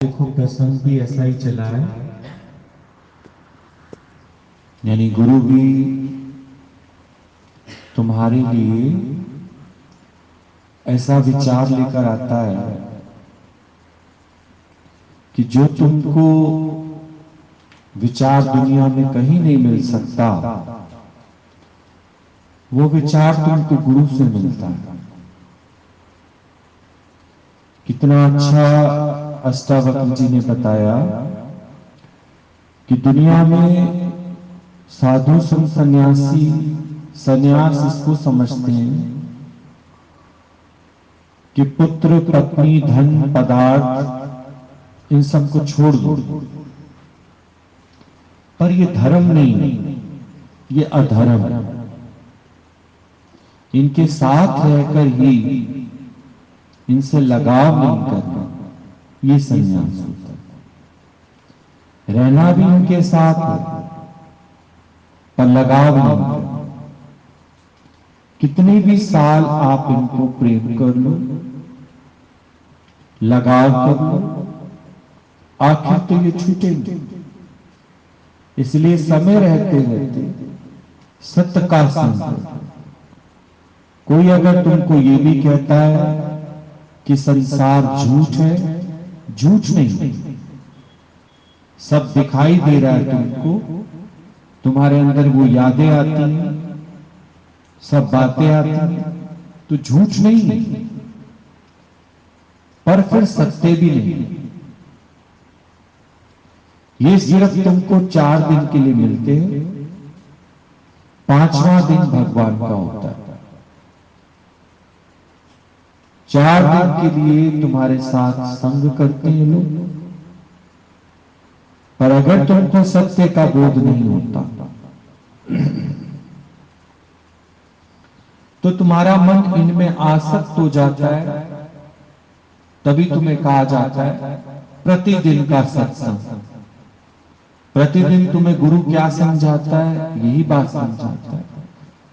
देखो प्रसंग भी ऐसा ही चला है। यानी गुरु भी तुम्हारे लिए ऐसा विचार लेकर आता है कि जो तुमको विचार दुनिया में कहीं नहीं मिल सकता, वो विचार तुमको गुरु से मिलता है। कितना अच्छा अष्टावक्र जी ने बताया कि दुनिया में साधु संत सन्यासी, सन्यास इसको समझते हैं कि पुत्र पत्नी धन पदार्थ इन सबको छोड़ दो, पर ये धर्म नहीं, ये अधर्म है। इनके साथ रहकर ही इनसे लगाव नहीं करना, ये संन्यास होता है। रहना भी इनके साथ है पर लगाव नहीं करना। कितने भी साल आप इनको प्रेम कर लो, लगाव कर लो, आखिर तो ये छूटेंगे। इसलिए समय रहते रहते सत्य का संग करो। कोई अगर तुमको ये भी कहता है कि संसार झूठ है, झूठ नहीं, सब दिखाई दे रहा है तुमको, तुम्हारे अंदर वो यादें आती हैं, सब बातें आती हैं, तो झूठ नहीं है, पर फिर सत्य भी नहीं। ये सिर्फ तुमको 4 दिन के लिए मिलते हैं, 5वां दिन भगवान का होता है। 4 दिन के लिए तुम्हारे साथ संग करते हैं लोग, पर अगर तुमको सत्य का बोध नहीं होता तो तुम्हारा मन इनमें आसक्त हो जाता है। तभी तुम्हें कहा जाता है प्रतिदिन का सत्संग। प्रतिदिन तुम्हें गुरु क्या समझाता है? यही बात समझाता है,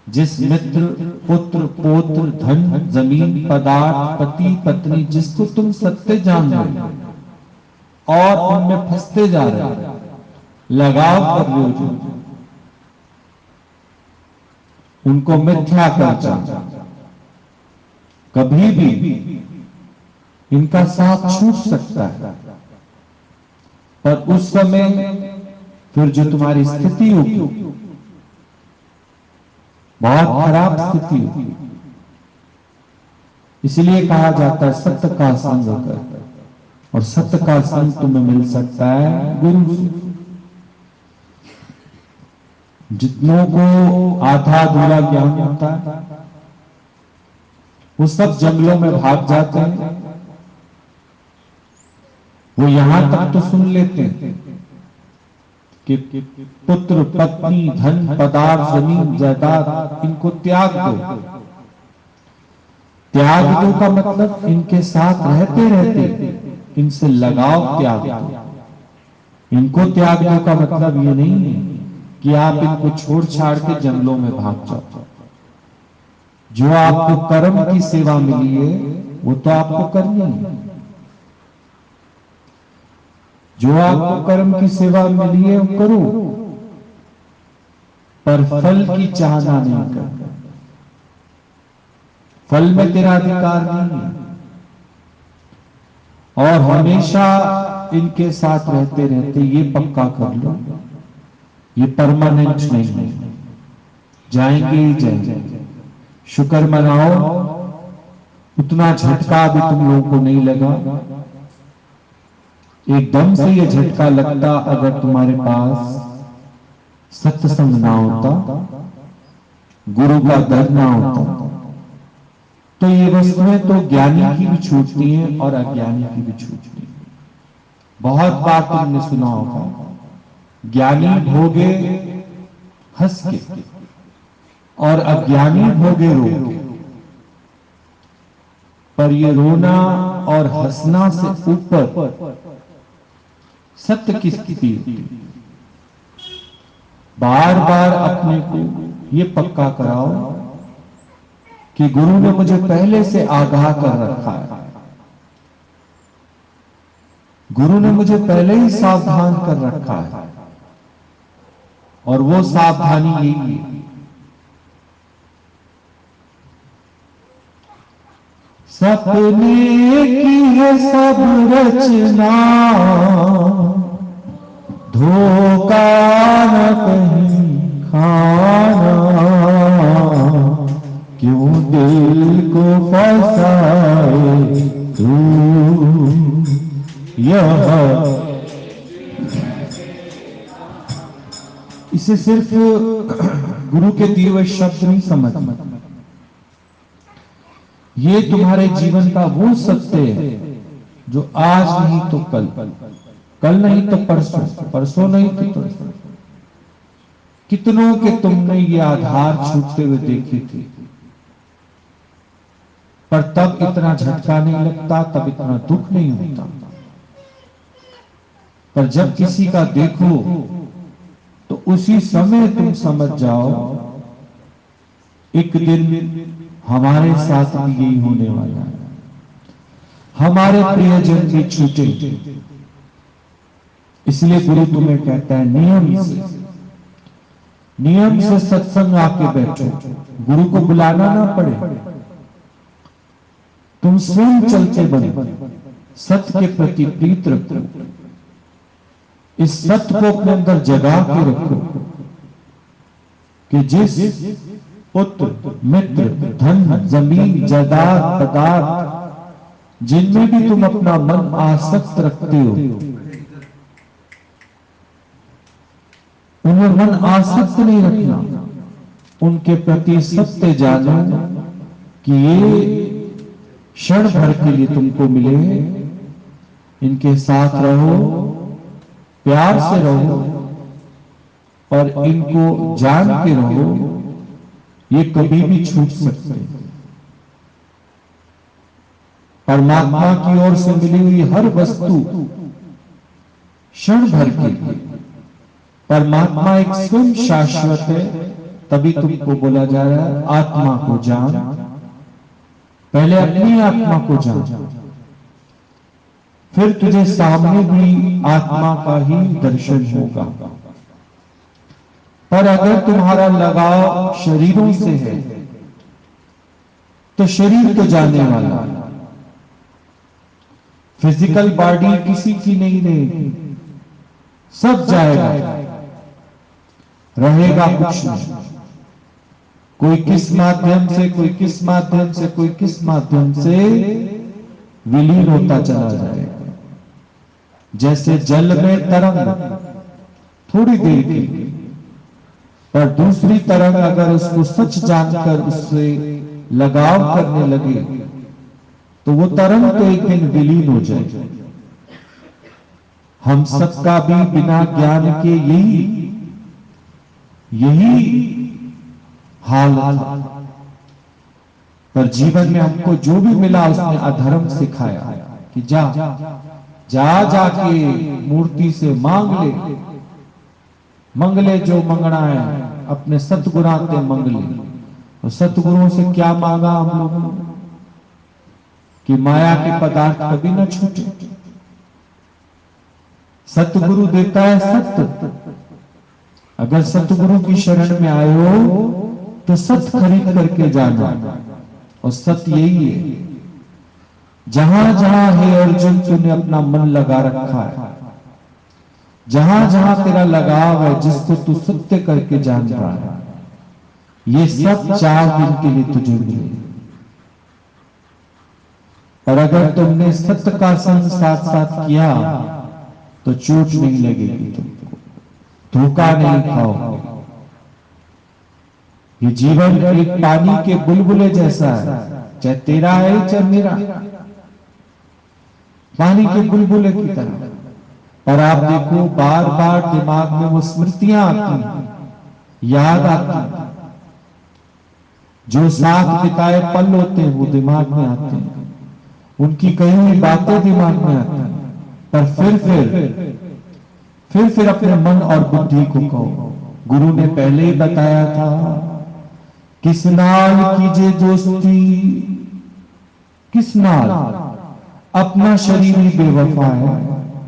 जिस मित्र पुत्र पौत्र धन जमीन पदार्थ पति पत्नी जिसको तुम सत्य जान रहे हो और उनमें फंसते जा रहे हो, लगाव कर रहे हो, जो उनको मिथ्या कर, कभी भी इनका साथ छूट सकता है। पर उस समय फिर जो तुम्हारी स्थिति होगी, बहुत खराब स्थिति होगी। इसलिए कहा जाता है सत्य का संग कर, और सत्य का संग तुम्हें मिल सकता है गुरु से। जितनों को आधा अधूरा ज्ञान होता है वो सब जंगलों में भाग जाते हैं। वो यहां तक तो सुन लेते हैं कि पुत्र पत्नी धन पदार्थ जमीन जायदाद इनको त्याग दो। त्याग दो का मतलब इनके साथ रहते रहते इनसे लगाव त्याग दो। इनको त्याग दो का मतलब ये नहीं है कि आप इनको छोड़ छाड़ के जंगलों में भाग जाओ। जो आपको कर्म की सेवा मिली है वो तो आपको करनी है। जो आपको कर्म की सेवा मिली है वो करो, पर फल की चाहना नहीं करना। फल में तेरा अधिकार नहीं है। और हमेशा इनके साथ रहते रहते ये पक्का कर लो, ये परमानेंट नहीं है, जाएंगे ही जाएंगे। शुक्र मनाओ उतना झटका भी तुम लोगों को नहीं लगा। एकदम से ये झटका लगता अगर तुम्हारे पास सत्संग ना होता, गुरु का दर ना होता, तो ये वस्तुएं तो ज्ञानी की भी छूटती हैं और अज्ञानी की भी छूटती हैं। बहुत बार तुमने सुना होगा, ज्ञानी भोगे हंस के और अज्ञानी भोगे रो के। पर ये रोना और हंसना से ऊपर सत्य की स्थिति होती है। बार बार अपने को ये पक्का कराओ कि गुरु ने मुझे पहले से आगाह कर रखा है। गुरु ने मुझे पहले ही सावधान कर रखा है, और वो सावधानी यही है, सपने की है सब रचना, धोखा न कहीं खाना, क्यों दिल को फंसाए तू यह। इसे सिर्फ गुरु के दिए हुए शब्द नहीं समझना, ये तुम्हारे जीवन का वो सत्य है जो आज नहीं तो कल, कल नहीं तो परसों, परसों नहीं तो परसों, कितनों के तुमने ये आधार छूटते हुए देखे थे, पर तब इतना झटका नहीं लगता, तब इतना दुख नहीं होता। पर जब किसी का देखो तो उसी समय तुम समझ जाओ एक दिन हमारे साथ भी यही होने वाला है, हमारे प्रियजन भी छूटे। इसलिए गुरु तुम्हें कहता है नियम से सत्संग आके बैठो, गुरु को बुलाना ना पड़े, तुम स्वयं चलते बनो, सत्य के प्रति प्रीत रखो, इस सत्य को अपने अंदर जगा के रखो कि जिस पुत्र मित्र धन जमीन जायदाद पदार्थ जिनमें भी तुम अपना मन आसक्त रखते हो, उनमें मन आसक्त नहीं रखना, उनके प्रति सत्य जानो कि ये क्षण भर के लिए तुमको मिले, इनके साथ रहो, प्यार से रहो, पर इनको जान के रहो, ये कभी भी छूट सकते हैं। परमात्मा की ओर से मिली हुई हर वस्तु क्षण भर के लिए, परमात्मा एक स्वयं शाश्वत है, तभी तुमको बोला जा रहा है आत्मा को जान, पहले अपनी आत्मा को जान, फिर तुझे सामने भी आत्मा का ही दर्शन होगा। पर अगर तुम्हारा लगाव शरीरों से है तो शरीर तो जाने वाला है, फिजिकल बॉडी किसी की नहीं रहेगी, सब जाएगा, रहेगा कुछ नहीं, कोई किस माध्यम से, कोई किस माध्यम से, कोई किस माध्यम से विलीन होता चला जाएगा। जैसे जल में तरंग थोड़ी देर की, पर दूसरी तरंग अगर उसको सच जानकर उससे लगाव करने लगे तो वो तरंग तो एक दिन विलीन हो जाए। हम सबका भी बिना ज्ञान के यही हाल था, पर जीवन में हमको जो भी मिला उसने अधर्म सिखाया कि जाके मूर्ति से मांग ले जो मंगना है, अपने सतगुणा से मांग ले। और सतगुरुओं से क्या मांगा हम लोगों ने कि माया के पदार्थ कभी न छूटे। सतगुरु देता है सत्य, अगर सतगुरु की शरण में आए हो तो सत्य खरीद करके जाना, और सत्य यही है, जहां जहां है अर्जुन तूने अपना मन लगा रखा है, जहां जहां तेरा लगाव है, जिसको तू सत्य करके जान रहा है, ये सब 4 दिन के लिए तुझे मिले। और अगर तुमने सत्य का संग साथ साथ किया तो चोट नहीं लगेगी, तुमको धोखा नहीं खाओगे। ये जीवन एक पानी के बुलबुले जैसा है, चाहे तेरा है चाहे मेरा, पानी के बुलबुले की तरह। पर आप देखो बार बार दिमाग में वो स्मृतियां आती हैं, याद आती हैं, जो साथ बिताए पल होते हैं वो दिमाग में आते हैं, उनकी कही हुई बातें दिमाग में आती हैं। पर फिर अपने मन और बुद्धि को कहो, गुरु ने पहले ही बताया था, किस नाल कीजिए दोस्ती, किस नाल, अपना शरीर ही बेवफा है,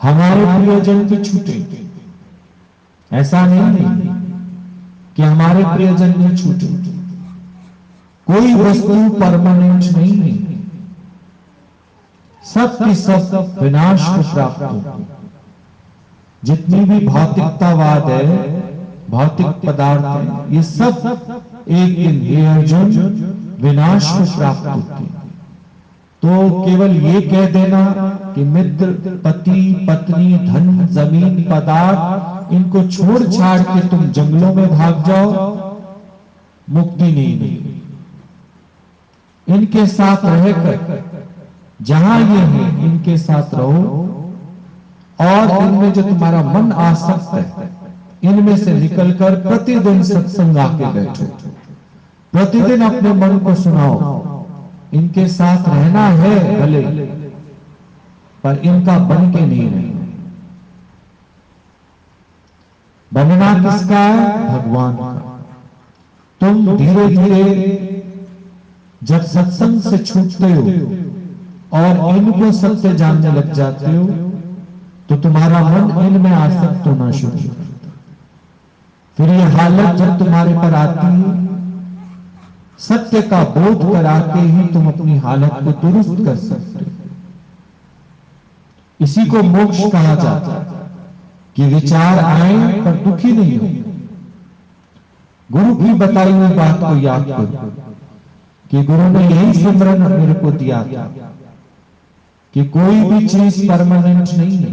हमारे प्रियजन भी छूटे। ऐसा नहीं है कि हमारे प्रियजन भी छूटे। कोई वस्तु परमानेंट नहीं है, सब की सब विनाश को प्राप्त होती। जितनी भी भौतिकतावाद है, भौतिक पदार्थ है, ये सब एक दिन हे अर्जुन विनाश को प्राप्त होते। तो केवल ये कह देना कि मित्र, पति, पत्नी, धन, जमीन, पदार्थ, इनको छोड़ छाड़ के तुम जंगलों में भाग जाओ, मुक्ति नहीं मिलेगी। इनके साथ रहकर जहां ये है इनके साथ रहो, और इनमें जो तुम्हारा मन आसक्त है इनमें से निकलकर प्रतिदिन सत्संग आके बैठो, प्रतिदिन अपने मन को सुनाओ। इनके साथ रहना है भले, पर इनका बन के नहीं रहना। बनना किसका है? भगवान का। तुम धीरे धीरे जब सत्संग से छूटते हो और इनको सत्य जानने लग जाते हो, तो तुम्हारा मन इनमें आसक्त होना शुरू हो जाता है। फिर ये हालत जब तुम्हारे पर आती है, सत्य का बोध कराते ही तुम अपनी हालत को दुरुस्त कर सकते हो। इसी को मोक्ष कहा जाता है कि विचार आए पर दुखी नहीं हो। गुरु की बताई हुई बात को याद करो कि गुरु ने यही सिमरन मेरे को दिया था कि कोई भी चीज परमानेंट नहीं है,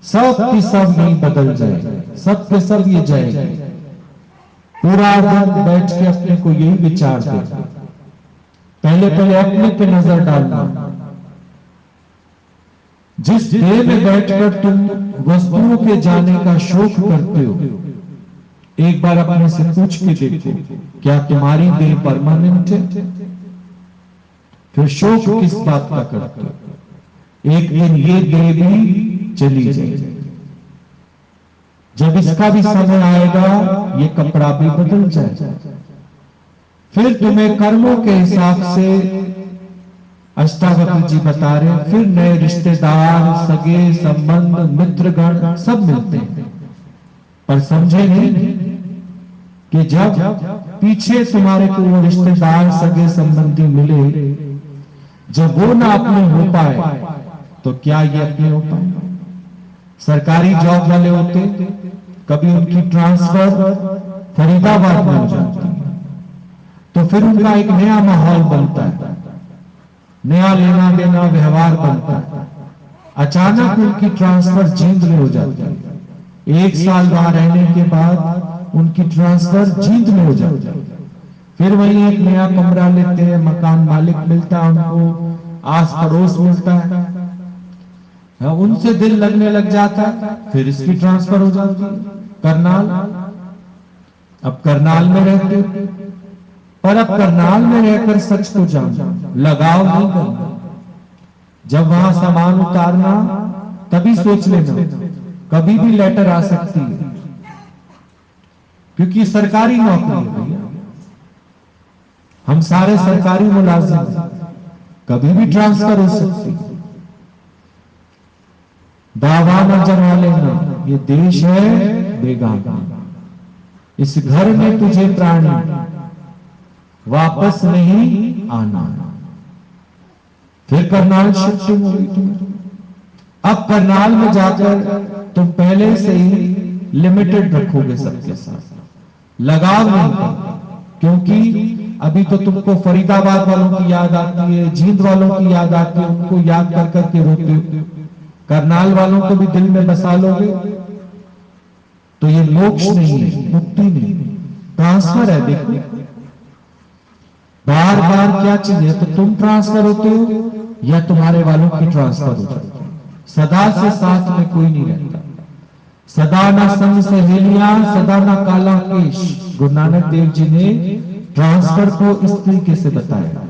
सब की सब नहीं बदल जाए, सब के सब ये जाएगी। पूरा दिन बैठ के अपने को यही विचार दे, पहले पहले अपने पे नजर डालना। जिस देह में बैठकर तुम वस्तुओं के जाने का शोक करते हो, एक बार अपने से पूछ के देखो, क्या तुम्हारी देह परमानेंट है? फिर शोक किस बात का करते हो? एक दिन ये देह भी चली जाएगी। जब इसका भी समय आएगा, ये कपड़ा भी बदल जाएगा। फिर तुम्हें कर्मों के हिसाब से अष्टावक्र जी बता रहे, फिर नए रिश्तेदार, सगे संबंध, मित्रगण सब मिलते हैं। पर समझे नहीं कि जब पीछे तुम्हारे को वो रिश्तेदार, सगे संबंधी मिले, जब वो ना अपने हो पाए तो क्या ये अपने हो पाए? सरकारी जॉब वाले होते, कभी उनकी ट्रांसफर फरीदाबाद में हो जाती है, तो फिर उनका एक नया माहौल बनता है, नया लेना देना व्यवहार बनता है। अचानक उनकी ट्रांसफर जींद में हो जाती है। एक साल वहां रहने के बाद उनकी ट्रांसफर जींद में हो जाती है। फिर वहीं एक नया कमरा लेते हैं, मकान मालिक मिलता है उनको, आस पड़ोस मिलता है, उनसे दिल लगने लग जाता है। फिर इसकी ट्रांसफर हो जाती है करनाल। अब करनाल में रहते, पर अब करनाल में रहकर सच को जानो, लगाव नहीं करना। जब वहां सामान उतारना तभी सोच लेना, कभी भी लेटर आ सकती है, क्योंकि सरकारी नौकरी है भैया, हम सारे सरकारी मुलाजिम, कभी भी ट्रांसफर हो सकती है। दावा न जमा लेना, ये देश है बेगाना, इस घर में तुझे प्राणी वापस नहीं आना। फिर करनाल शिफ्टिंग हुई। अब करनाल में जाकर तुम पहले से ही लिमिटेड रखोगे सबके साथ, लगाव नहीं करना, क्योंकि अभी तो तुमको फरीदाबाद वालों की याद आती है, जींद वालों की याद आती है, उनको याद कर करके रोते हो। करनाल वालों को भी दिल में बसा लोगे तो ये मोक्ष नहीं है, मुक्ति नहीं, ट्रांसफर है। देखो बार बार क्या चाहिए, तो तुम ट्रांसफर होते हो या तुम्हारे वालों की ट्रांसफर हो जाती है। सदा से साथ में कोई नहीं रहता। सदा ना संग सहेलियां, सदा ना काला केश। गुरु नानक देव जी ने ट्रांसफर को इस तरीके से बताया।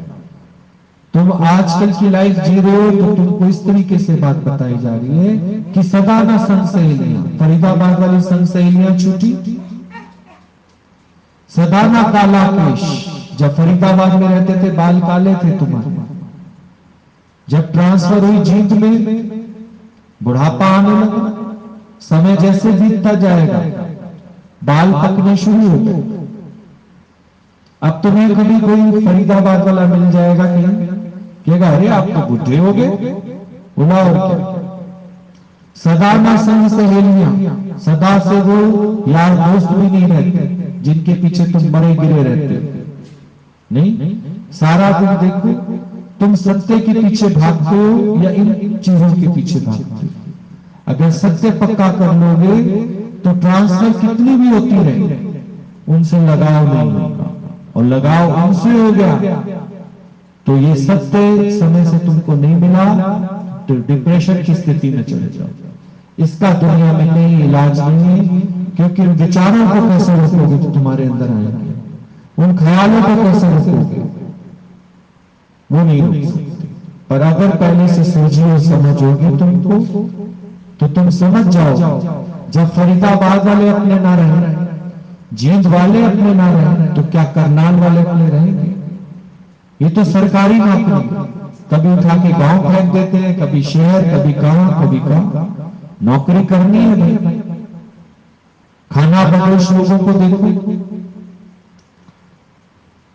तुम आजकल की लाइफ जी रहे हो तो तुमको इस तरीके से बात बताई जा रही है कि सदा ना संग सहेलियां। फरीदाबाद वाली संग सहेलियां छूटी, सदा ना काला केश। जब फरीदाबाद में रहते थे बाल काले थे तुम्हारे, जब ट्रांसफर हुई जींद में बुढ़ापा आने लगा, समय जैसे बीतता जाएगा बाल पकने शुरू हो गए। अब तुम्हें कभी कोई फरीदाबाद वाला मिल जाएगा कहीं, कहेगा अरे आप तो बुढ़े हो गए, बोला और क्या। सदा में संग सहेलियां, सदा से वो यार दोस्त भी नहीं रहते जिनके पीछे तुम मरे गिरे रहते हो। नहीं, सारा दिन देखो तुम सत्य के पीछे भागते हो या इन चीजों के पीछे भागते हो। अगर सत्य पक्का कर लोगे तो ट्रांसफर कितनी भी होती रहे उनसे लगाव नहीं होगा, और लगाव उनसे हो गया तो ये सत्य समय से तुमको नहीं मिला तो डिप्रेशन की स्थिति में चले जाओ। इसका दुनिया में कहीं इलाज नहीं है, क्योंकि उन विचारों को कैसे रोकोगे तो तुम्हारे अंदर आएंगे, उन ख्यालों को कैसे रोकोगे वो नहीं रोक सकते। पर अगर पहले से सोचिए और समझोगे तुमको तो तुम समझ जाओ, जब फरीदाबाद वाले अपने ना रहे, जींद वाले अपने ना रहे, तो क्या करनाल वाले अपने रहेंगे। ये तो सरकारी नौकरी, कभी उठा के गांव फेंक देते हैं, कभी शहर, कभी कहां। नौकरी करनी है भाई। खाना बदोश लोगों को देखो,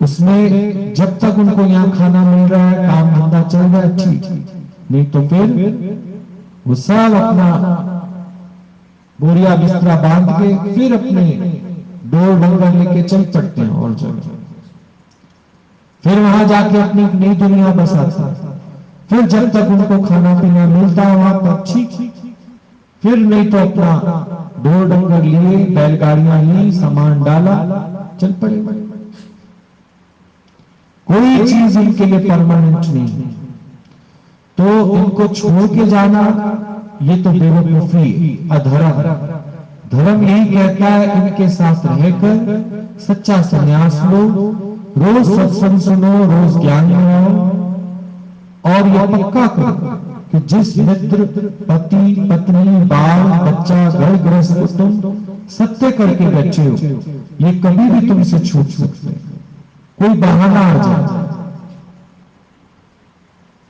उसमें जब तक उनको यहाँ खाना मिल रहा है, काम धंधा चल रहा है, ठीक, नहीं तो फिर वो सब अपना बोरिया बिस्तरा बांध के फिर अपने डोर डोंगर लेके चल पड़ते हैं और जगह, फिर वहां जाके अपनी नई दुनिया बसाता। फिर जब तक उनको खाना पीना मिलता है वहां पर ठीक, फिर नहीं तो अपना डोर डोंगर लिए, बैलगाड़ियां ली, सामान डाला, चल पड़े। कोई चीज इनके लिए परमानेंट नहीं है, तो इनको छोड़ के जाना ये तो बेवकूफी, अधर्म। धर्म यही कहता है इनके साथ रहकर सच्चा संन्यास लो, रोज सत्संग सुनो, रोज ज्ञान लो, और ये पक्का करो कि जिस मित्र, पति, पत्नी, बाल, बच्चा, घर गृहस्थ को तुम सत्य करके बैठे हो, ये कभी भी तुमसे छूट सकते, कोई बहाना आ जाए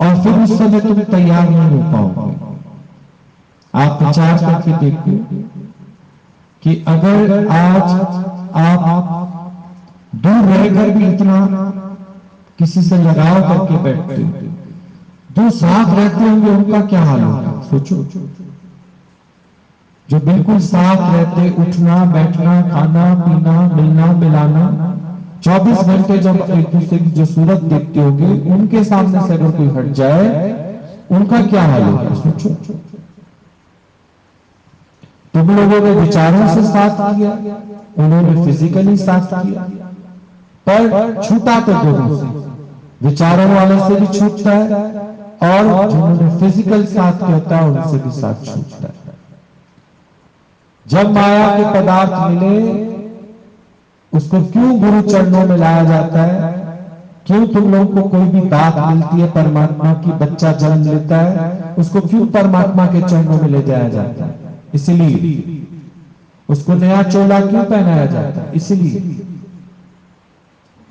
और फिर उस समय तुम तैयार नहीं हो पाओगे। आप विचार करके देखो कि अगर आज आप दूर रहकर भी इतना किसी से लगाव करके बैठते हो, जो साथ रहते होंगे उनका क्या हाल होगा सोचो। जो बिल्कुल साथ रहते, उठना बैठना, खाना पीना, मिलना मिलाना, 24 घंटे जब एक दूसरे की जो सूरत देखते होंगे, उनके सामने से अगर कोई हट जाए उनका क्या हाल होगा सोचो। तुम लोगों ने विचारों से साथ किया, उन्होंने फिजिकली साथ किया, पर छूटा तो दोनों से, विचारों वाले से भी छूटता है और जिन्होंने फिजिकल साथ किया है उनसे भी साथ छूटता है। जब माया के पदार्थ मिले उसको क्यों गुरु चरणों में लाया जाता है, क्यों तुम लोगों को कोई भी बात मिलती है परमात्मा की, बच्चा जन्म लेता है, उसको क्यों परमात्मा के चरणों में ले जाया जाता है, इसलिए उसको नया चोला क्यों पहनाया जाता है, इसलिए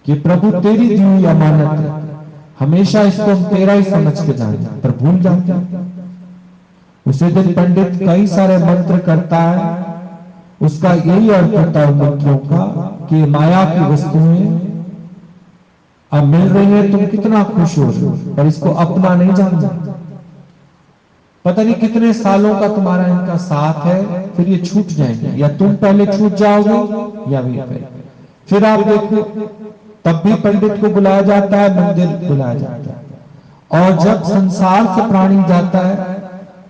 कि प्रभु तेरी दी हुई अमानत है, हमेशा इसको हम तेरा ही समझ के जाते पर भूल जाते हैं। उसी दिन पंडित कई सारे मंत्र करता है, उसका यही अर्थ होता है मंत्रों का कि माया की वस्तुएं अब मिल रही है, तुम कितना खुश हो, पर इसको अपना नहीं जानना। पता नहीं कितने सालों का तुम्हारा इनका साथ है, फिर ये छूट जाएंगे, या तुम पहले छूट जाओगे या भी पहले। फिर आप देखो तब भी पंडित को बुलाया जाता है, मंदिर बुलाया जाता है, और जब संसार से प्राणी जाता है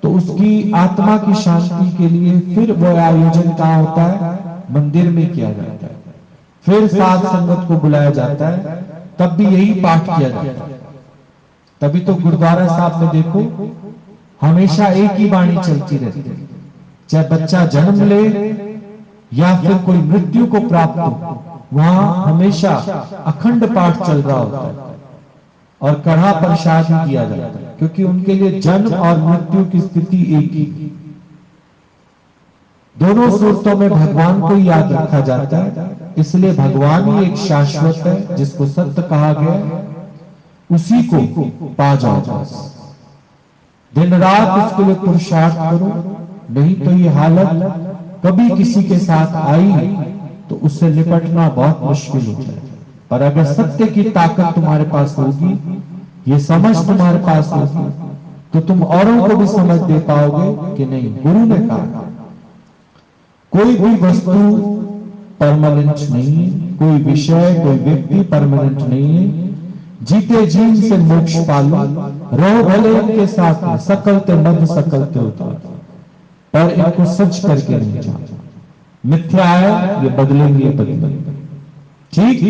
तो उसकी आत्मा की शांति के लिए फिर वो आयोजन कहाँ होता है, मंदिर में किया जाता है। फिर साध संगत को बुलाया जाता है, तब भी यही पाठ किया जाता है। तभी तो गुरुद्वारा साहब में देखो हमेशा एक ही वाणी चलती रहती है, चाहे बच्चा जन्म ले या फिर कोई मृत्यु को प्राप्त हो, वहां हमेशा अखंड पाठ चल रहा होता है और कड़ा प्रसाद ही किया जाता है, क्योंकि उनके लिए जन्म और मृत्यु की स्थिति एक ही। दोनों सूरतों में भगवान को याद रखा जाता है, इसलिए भगवान ही एक शाश्वत है जिसको सत्य कहा गया, उसी को पा जाओ। दिन रात इसके लिए पुरुषार्थ करो, नहीं तो ये हालत कभी किसी के साथ आई तो उससे निपटना बहुत मुश्किल हो जाए। पर अगर सत्य की ताकत तुम्हारे पास होगी, ये समझ तुम्हारे पास होगी, तो तुम औरों को भी समझ दे पाओगे कि नहीं, गुरु ने कहा कोई भी वस्तु परमानेंट नहीं है, कोई विषय कोई व्यक्ति परमानेंट नहीं है। जीते जीवन से मोक्ष पालो, रहो भले इनके साथ में, सकलते मध्य सकलते उतार, पर इनको सच करके नहीं जाना। मिथ्या है ये बदलेंगे बदलेंगे। ठीक।